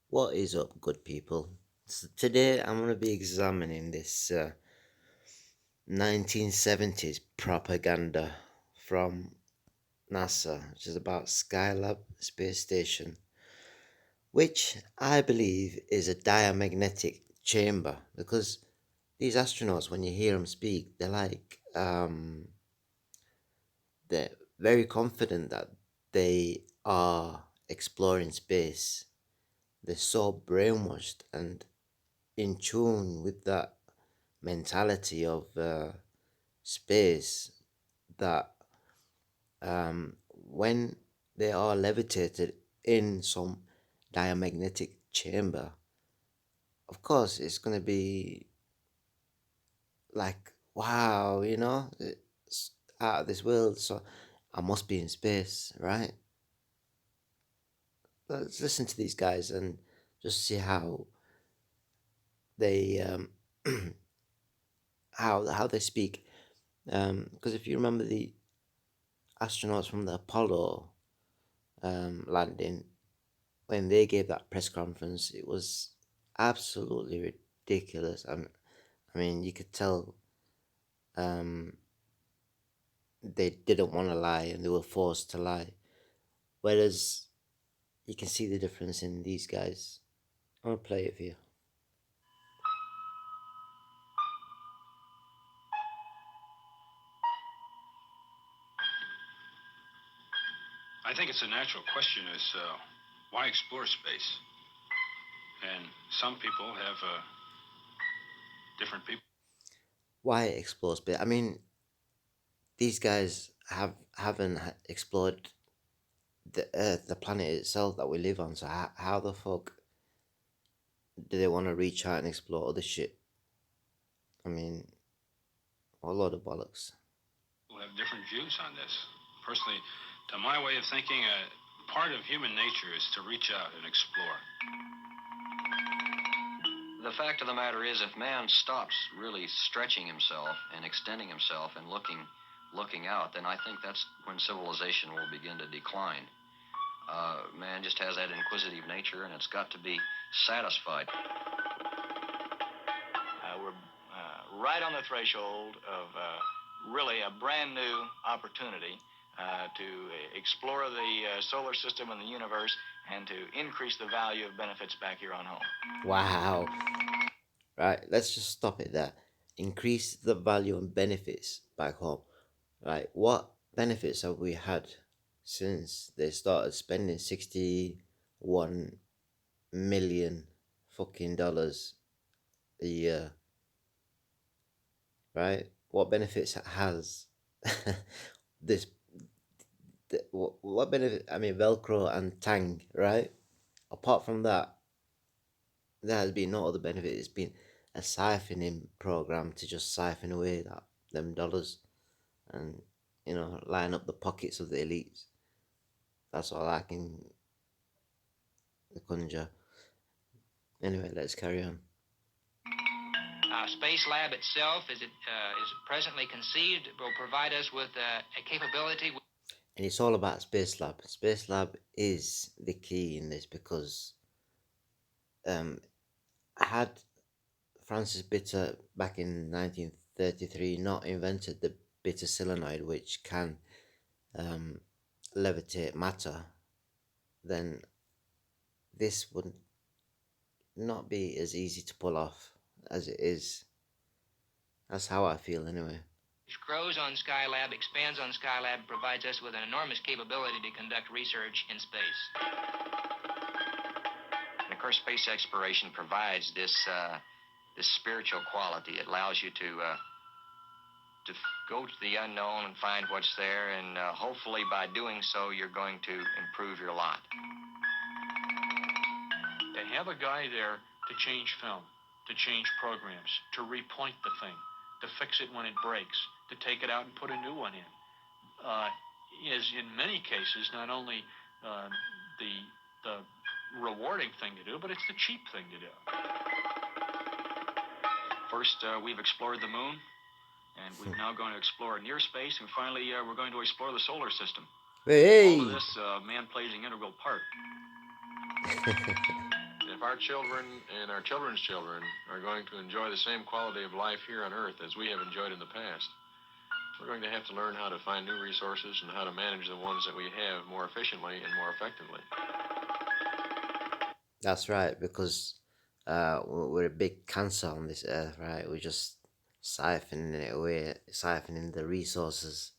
What is up, good people? So today I'm going to be examining this 1970s propaganda from NASA, which is about Skylab space station, which I believe is a diamagnetic chamber because these astronauts, when you hear them speak, they're very confident that they are exploring space. They're so brainwashed and in tune with that mentality of space that when they are levitated in some diamagnetic chamber, of course, it's going to be like, wow, it's out of this world. So I must be in space, right? Let's listen to these guys and just see how they how they speak. Because if you remember the astronauts from the Apollo landing, when they gave that press conference, it was absolutely ridiculous. I mean, you could tell um, they didn't want to lie and they were forced to lie. Whereas you can see the difference in these guys. I'm gonna play it for you. I think it's a natural question is why explore space? And some people have different people. Why explore space? I mean, these guys haven't explored the Earth, the planet itself that we live on. So how the fuck do they want to reach out and explore other shit? I mean, a lot of bollocks. People have different views on this. Personally, to my way of thinking, part of human nature is to reach out and explore. The fact of the matter is, if man stops really stretching himself and extending himself and looking out, then I think that's when civilization will begin to decline. Man just has that inquisitive nature, and it's got to be satisfied. We're right on the threshold of really a brand new opportunity to explore the solar system and the universe and to increase the value of benefits back here on home. Wow. Right, let's just stop it there. Increase the value and benefits back home. Right, what benefits have we had since they started spending 61 million fucking dollars a year? Right, what benefits has this? What benefit? I mean, Velcro and Tang, right? Apart from that, there has been no other benefit. It's been a siphoning program to just siphon away them dollars and line up the pockets of the elites. That's all I can conjure. Anyway, let's carry on. Space Lab itself, as it is presently conceived, will provide us with a capability. And it's all about Space Lab. Space Lab is the key in this because um, had Francis Bitter back in 1933 not invented the bitter solenoid, which can um, levitate matter, then this would not be as easy to pull off as it is. That's how I feel anyway. Which grows on Skylab, expands on Skylab, provides us with an enormous capability to conduct research in space. And of course, space exploration provides this spiritual quality. It allows you to go to the unknown and find what's there, and hopefully by doing so, you're going to improve your lot. To have a guy there to change film, to change programs, to repoint the thing, to fix it when it breaks, to take it out and put a new one in, is in many cases not only the rewarding thing to do, but it's the cheap thing to do. First, we've explored the moon, and we're now going to explore near space, and finally, we're going to explore the solar system. Hey! All of this, man plays an integral part. if our children and our children's children are going to enjoy the same quality of life here on Earth as we have enjoyed in the past, we're going to have to learn how to find new resources and how to manage the ones that we have more efficiently and more effectively. That's right, because we're a big cancer on this earth, right? We're just siphoning it away, siphoning the resources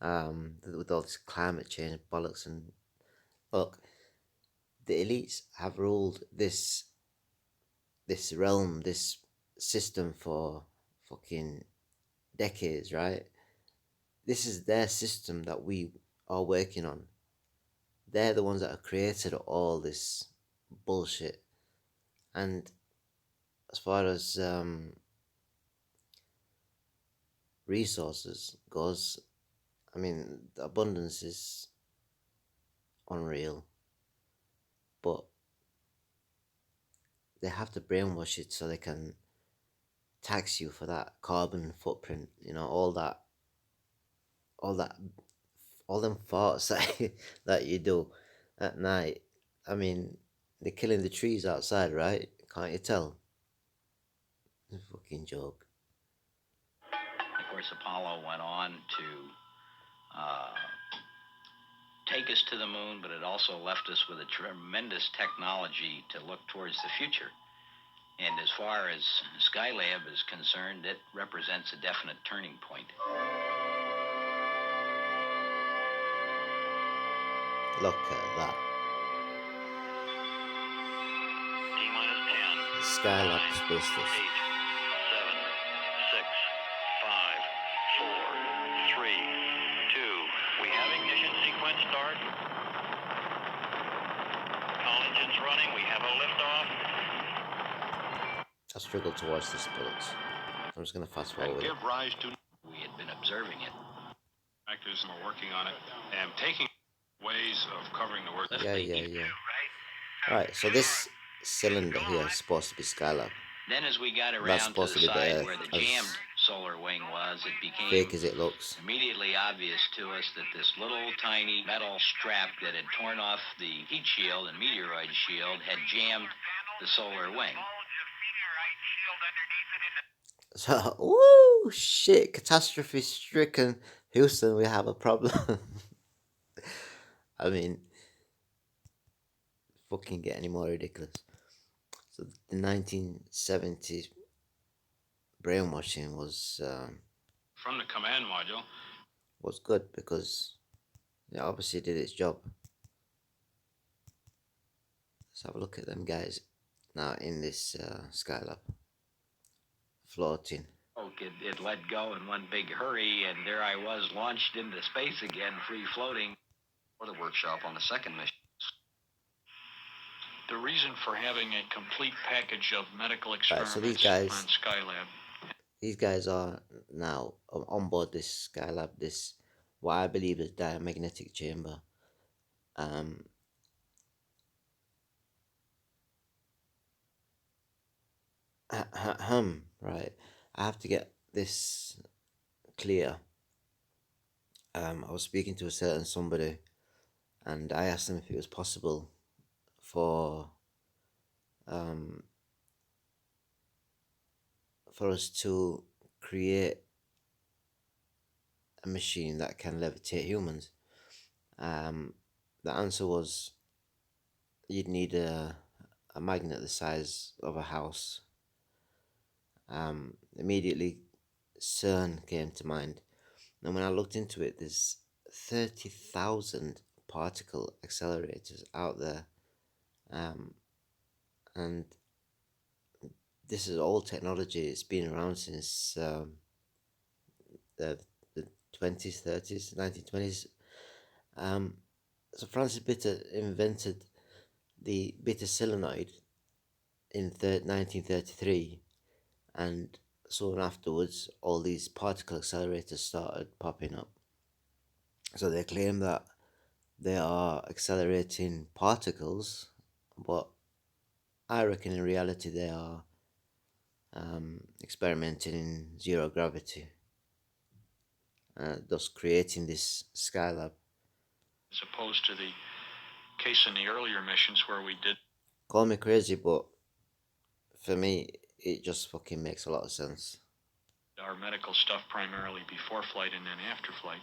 with all this climate change bollocks. And look, the elites have ruled this realm, this system for fucking decades, right? This is their system that we are working on. They're the ones that have created all this bullshit. And as far as resources goes, I mean, the abundance is unreal, but they have to brainwash it so they can tax you for that carbon footprint. You know, all that, all them farts that you do at night. I mean, they're killing the trees outside, right? Can't you tell? It's a fucking joke. Of course, Apollo went on to uh, take us to the moon, but it also left us with a tremendous technology to look towards the future. And as far as Skylab is concerned, it represents a definite turning point. Look at that. T-minus 10. Skylab 9, space 8, station. 7, 6, 5, 4, 3, 2. We have ignition sequence start. All engines running. We have a liftoff. I struggle to watch this, but I'm just gonna fast And forward it. give rise to We had been observing it. actors who are working on it and taking ways of covering the work. Yeah. Alright, so this cylinder here is supposed to be Skylab. Then as we got That's around to supposed the to be the side Earth, where the as jammed solar wing was, it became fake as it looks. immediately obvious to us that this little tiny metal strap that had torn off the heat shield and meteoroid shield had jammed the solar wing. So, woo, shit, catastrophe stricken. Houston, we have a problem. I mean, fucking get any more ridiculous. So the 1970s brainwashing From the command module, was good because it obviously did its job. Let's have a look at them guys now in this Skylab floating. It let go in one big hurry, and there I was launched into space again, free floating. For the workshop on the second mission. the reason for having a complete package of medical Right, experiments so these guys, on Skylab. these guys are now on board this Skylab, this what I believe is diamagnetic chamber. Right. I have to get this clear. I was speaking to a certain somebody, and I asked them if it was possible for for us to create a machine that can levitate humans. The answer was you'd need a magnet the size of a house. Immediately, CERN came to mind. And when I looked into it, there's 30,000 particle accelerators out there. And this is old technology. It's been around since the 20s, 30s, 1920s. So Francis Bitter invented the bitter solenoid in 1933, and soon afterwards, all these particle accelerators started popping up. So they claim that they are accelerating particles, but I reckon in reality they are experimenting in zero gravity, thus creating this Skylab. As opposed to the case in the earlier missions where we did. Call me crazy, but for me, it just fucking makes a lot of sense. Our medical stuff primarily before flight and then after flight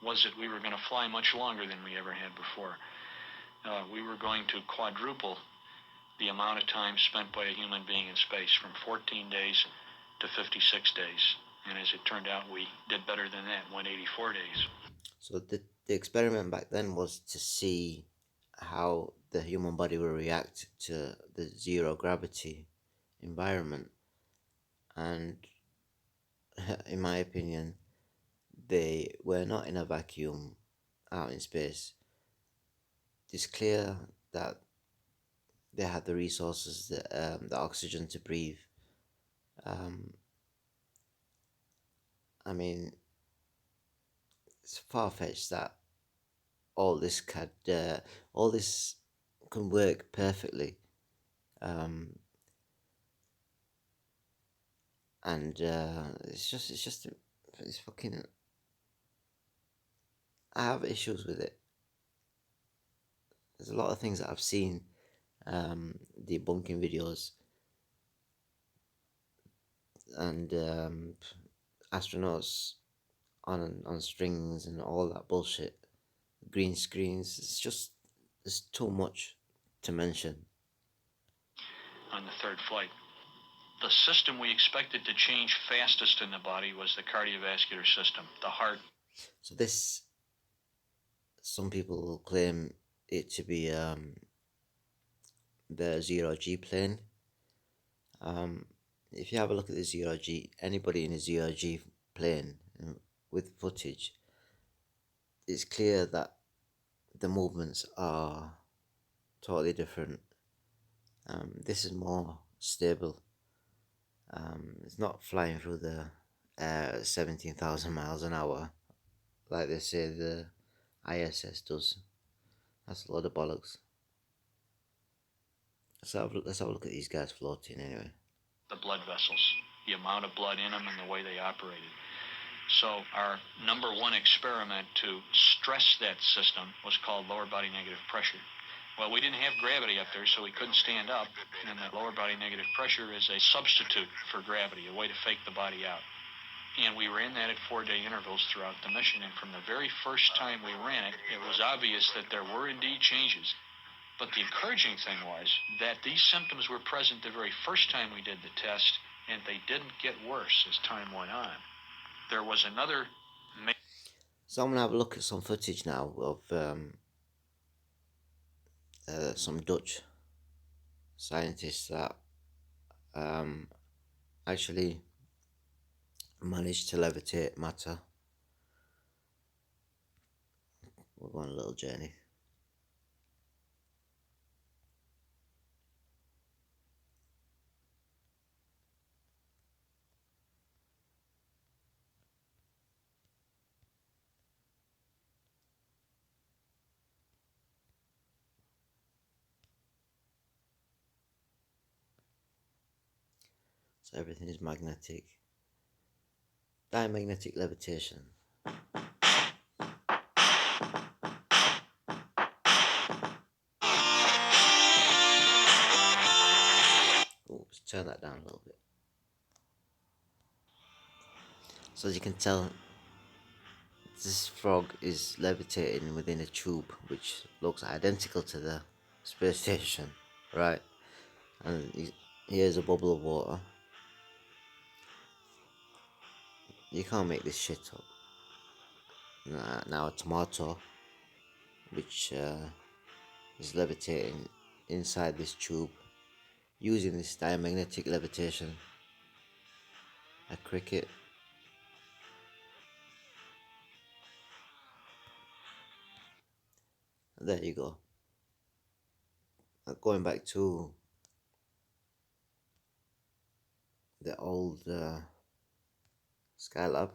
was that we were going to fly much longer than we ever had before. We were going to quadruple the amount of time spent by a human being in space from 14 days to 56 days. And as it turned out, we did better than that, went 84 days. So the experiment back then was to see how the human body will react to the zero gravity environment. And in my opinion, they were not in a vacuum out in space. It's clear that they had the resources, the oxygen to breathe. I mean, it's far fetched that all this all this can work perfectly, and it's fucking. I have issues with it. There's a lot of things that I've seen, debunking videos and astronauts on strings and all that bullshit, green screens. It's too much to mention. On the third flight, the system we expected to change fastest in the body was the cardiovascular system, the heart. So this, some people will claim it to be the zero G plane. If you have a look at the zero G, anybody in a zero G plane with footage, it's clear that the movements are totally different. This is more stable. It's not flying through the 17,000 miles an hour like they say the ISS does. That's a lot of bollocks. Let's have a look at these guys floating anyway. The blood vessels, the amount of blood in them and the way they operated. So our number one experiment to stress that system was called lower body negative pressure. Well, we didn't have gravity up there, so we couldn't stand up, and that lower body negative pressure is a substitute for gravity, a way to fake the body out. And we ran that at 4-day intervals throughout the mission, and from the very first time we ran it, it was obvious that there were indeed changes. But the encouraging thing was that these symptoms were present the very first time we did the test, and they didn't get worse as time went on. There was another... So I'm going to have a look at some footage now of some Dutch scientists that actually managed to levitate matter. We'll go on a little journey. So everything is magnetic. Diamagnetic levitation. Oops, turn that down a little bit. So as you can tell, this frog is levitating within a tube which looks identical to the space station, right? And here's a bubble of water. You can't make this shit up. Now a tomato, which is levitating inside this tube using this diamagnetic levitation. A cricket. There you go. Going back to the old Skylab.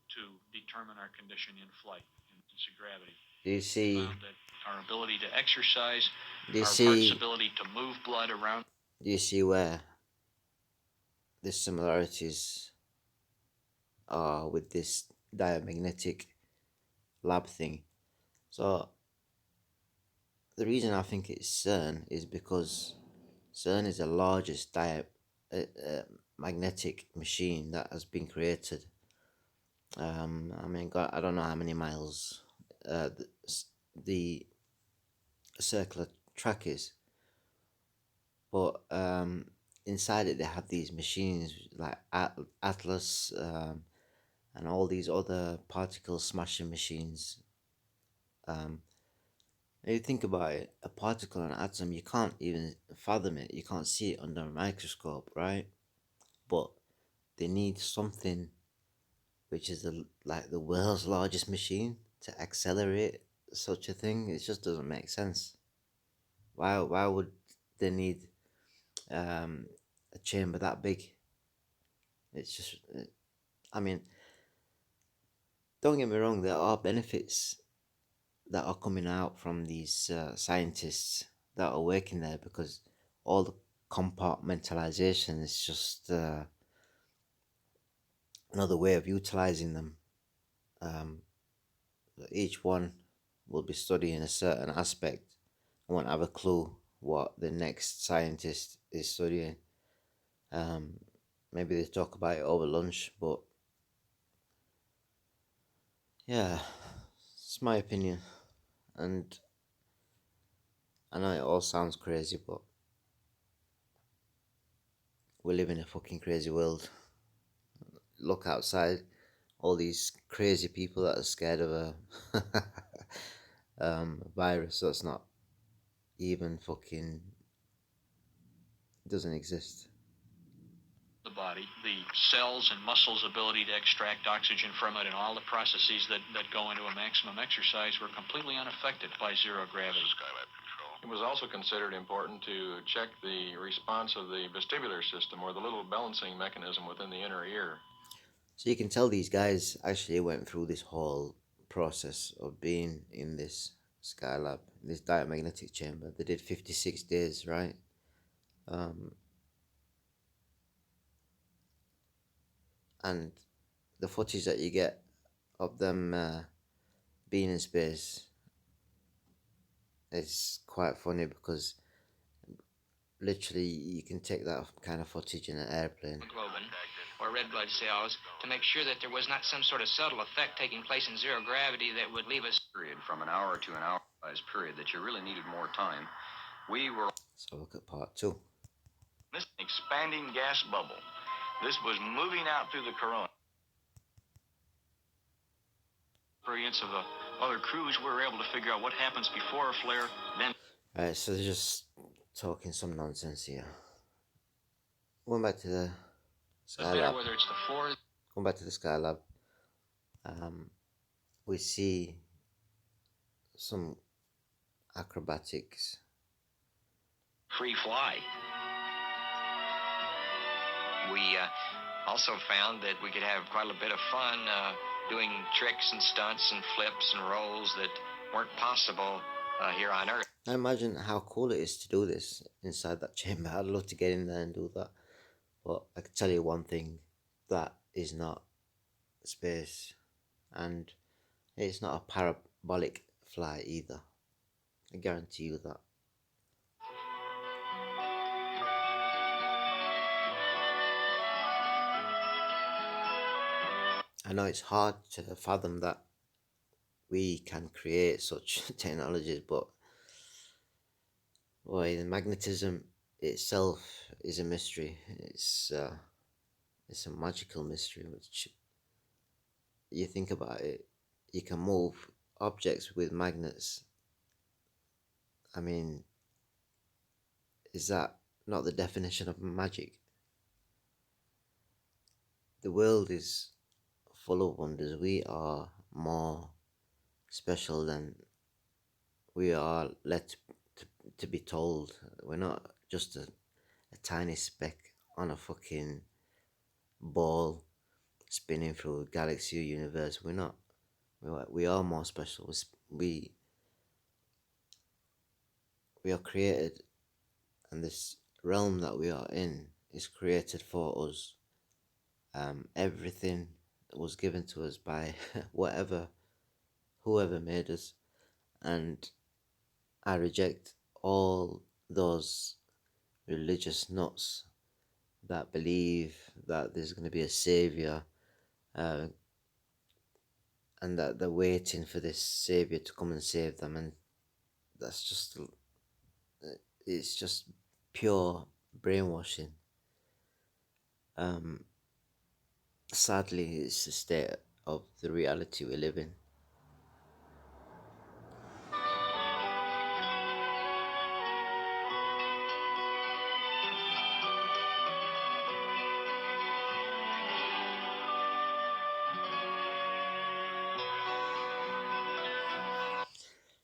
To determine our condition in flight, in gravity. Do you see? Found that our ability to exercise, Do you our see? heart's ability to move blood around. Do you see where the similarities are with this diamagnetic lab thing. So the reason I think it's CERN is because CERN is the largest magnetic machine that has been created. I mean, God, I don't know how many miles the circular track is, but inside it they have these machines like Atlas and all these other particle smashing machines. If you think about it, a particle, an atom, you can't even fathom it. You can't see it under a microscope, right? But they need something which is like the world's largest machine to accelerate such a thing. It just doesn't make sense. Why would they need um, a chamber that big? It's just, I mean, don't get me wrong. There are benefits that are coming out from these scientists that are working there because all the compartmentalization is just another way of utilizing them. Um, each one will be studying a certain aspect and won't have a clue what the next scientist is studying. Um, Maybe they talk about it over lunch, but yeah, it's my opinion. And I know it all sounds crazy, but we live in a fucking crazy world. Look outside, all these crazy people that are scared of a virus that's not even fucking doesn't exist. The body, the cells and muscles' ability to extract oxygen from it, and all the processes that go into a maximum exercise were completely unaffected by zero gravity. Skylab control. It was also considered important to check the response of the vestibular system, or the little balancing mechanism within the inner ear. So you can tell these guys actually went through this whole process of being in this Skylab, this diamagnetic chamber. They did 56 days, right? Um, and the footage that you get of them being in space is quite funny because literally you can take that kind of footage in an airplane. Hemoglobin, or red blood cells, to make sure that there was not some sort of subtle effect taking place in zero gravity that would leave us. Period from an hour to an hour size period that you really needed more time. We were So look at part 2. This expanding gas bubble. This was moving out through the corona. Experience of the other crews, we were able to figure out what happens before a flare, then. Alright, so they're just talking some nonsense here. Going back to the Skylab. Whether it's the fourth. Going back to the Skylab. We see some acrobatics. Free fly. We also found that we could have quite a bit of fun doing tricks and stunts and flips and rolls that weren't possible here on Earth. I imagine how cool it is to do this inside that chamber. I'd love to get in there and do that. But I can tell you one thing, that is not space. And it's not a parabolic fly either. I guarantee you that. I know it's hard to fathom that we can create such technologies, but boy, the magnetism itself is a mystery. It's a magical mystery. Which you think about it, you can move objects with magnets. I mean, is that not the definition of magic? The world is full of wonders. We are more special than we are led to be told. We're not just a tiny speck on a fucking ball spinning through a galaxy or universe. We're not. We are more special. We are created, and this realm that we are in is created for us. Everything was given to us by whatever whoever made us, and I reject all those religious nuts that believe that there's going to be a savior, uh, and that they're waiting for this savior to come and save them, and that's just it's just pure brainwashing. Um, Sadly, it's the state of the reality we live in.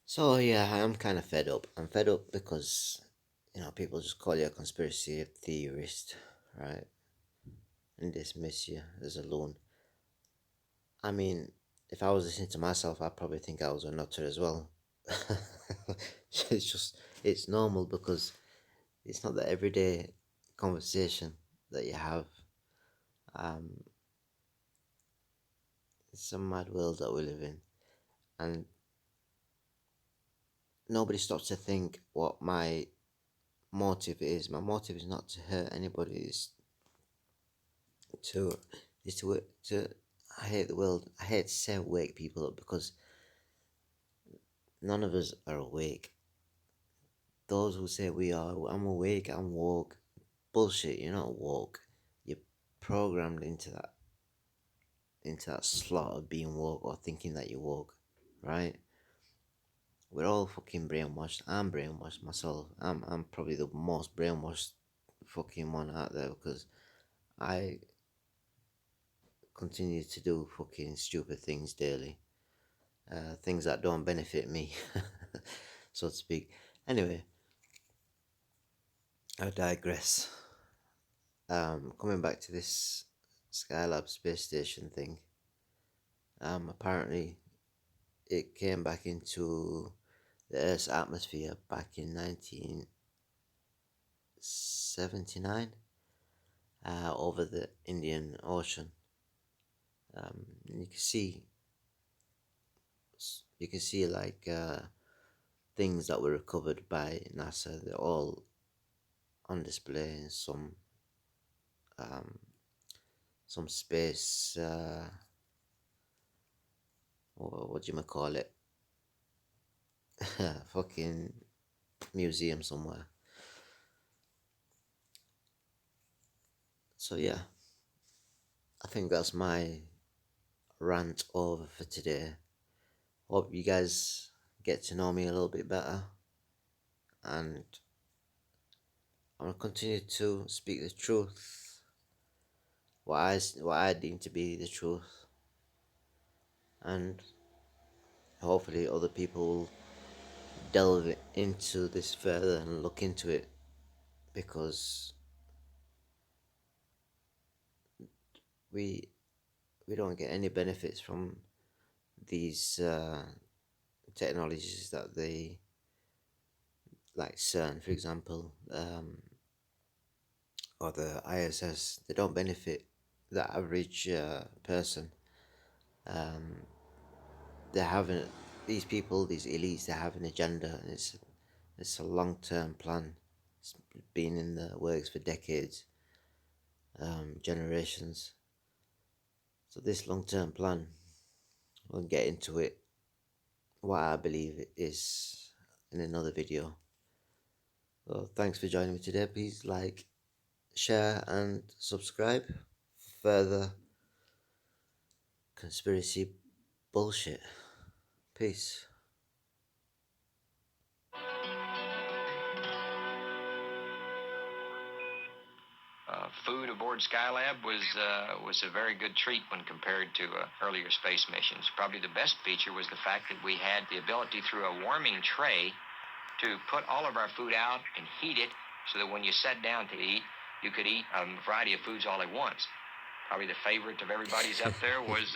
So yeah, I'm kind of fed up. I'm fed up because people just call you a conspiracy theorist, right? And dismiss you as a loon. I mean, if I was listening to myself, I'd probably think I was a nutter as well. It's normal because it's not the everyday conversation that you have. Um, it's a mad world that we live in, and nobody stops to think what my motive is. My motive is not to hurt anybody. To to I hate the world. I hate to say wake people up because none of us are awake. Those who say we are, I'm awake, I'm woke. Bullshit. You're not woke. You're programmed into that slot of being woke or thinking that you're woke, right? We're all fucking brainwashed. I'm brainwashed myself. I'm probably the most brainwashed fucking one out there because I continue to do fucking stupid things daily. Things that don't benefit me, so to speak. Anyway, I digress. Coming back to this Skylab space station thing. Apparently, it came back into the Earth's atmosphere back in 1979, over the Indian Ocean. You can see, like things that were recovered by NASA. They're all on display in um, some space. What do you call it? Fucking museum somewhere. So yeah, I think that's my rant over for today. Hope you guys get to know me a little bit better, and I'm gonna continue to speak the truth, what I deem to be the truth, and hopefully other people will delve into this further and look into it, because we we don't get any benefits from these technologies that they, like CERN for example, or the ISS. They don't benefit the average person. um, they're having these people, these elites, they have an agenda, and it's a long-term plan. It's been in the works for decades, generations. So this long-term plan, we'll get into it, what I believe it is, in another video. Well, thanks for joining me today. Please like, share, and subscribe for further conspiracy bullshit. Peace. Food aboard Skylab was a very good treat when compared to earlier space missions. Probably the best feature was the fact that we had the ability through a warming tray to put all of our food out and heat it so that when you sat down to eat, you could eat a variety of foods all at once. Probably the favorite of everybody's up there was